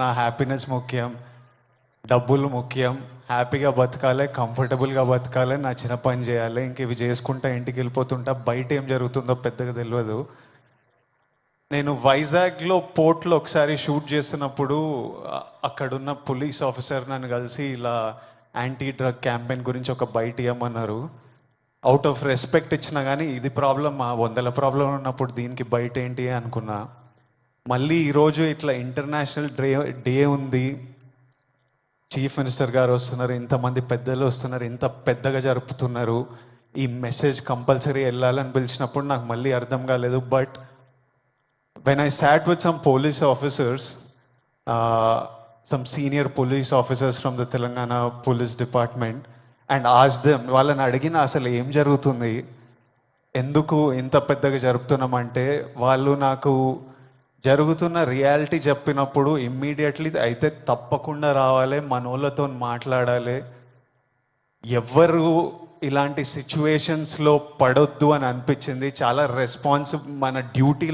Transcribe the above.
నా హ్యాపీనెస్ ముఖ్యం, డబ్బులు ముఖ్యం, హ్యాపీగా బతకాలి, కంఫర్టబుల్గా బతకాలి, నా చిన్న పని చేయాలి, ఇంక ఇవి చేసుకుంటా ఇంటికి వెళ్ళిపోతుంటా. బయట ఏం జరుగుతుందో పెద్దగా తెలియదు. నేను వైజాగ్లో పోర్ట్లో ఒకసారి షూట్ చేస్తున్నప్పుడు అక్కడున్న పోలీస్ ఆఫీసర్ నన్ను కలిసి ఇలా యాంటీ డ్రగ్ క్యాంపెయిన్ గురించి ఒక బయట ఇవ్వమన్నారు. అవుట్ ఆఫ్ రెస్పెక్ట్ ఇచ్చినా కానీ ఇది ప్రాబ్లం, వందల ప్రాబ్లం ఉన్నప్పుడు దీనికి బయట ఏంటి అనుకున్నా. మళ్ళీ ఈరోజు ఇట్లా ఇంటర్నేషనల్ డే ఉంది, చీఫ్ మినిస్టర్ గారు వస్తున్నారు, ఇంతమంది పెద్దలు వస్తున్నారు, ఇంత పెద్దగా జరుపుతున్నారు, ఈ మెసేజ్ కంపల్సరీ వెళ్ళాలని పిలిచినప్పుడు నాకు మళ్ళీ అర్థం కాలేదు. But when I sat with some police officers, some senior police officers from the Telangana police department and ask them, వాళ్ళని అడిగిన అసలు ఏం జరుగుతుంది, ఎందుకు ఇంత పెద్దగా జరుపుతున్నామంటే వాళ్ళు నాకు జరుగుతున్న రియాలిటీ చెప్పినప్పుడు ఇమ్మీడియట్లీ అయితే తప్పకుండా రావాలి, మనోళ్ళతో మాట్లాడాలి, ఎవ్వరు ఇలాంటి సిచ్యువేషన్స్లో పడొద్దు అని అనిపించింది. చాలా రెస్పాన్సిబ్, మన డ్యూటీలా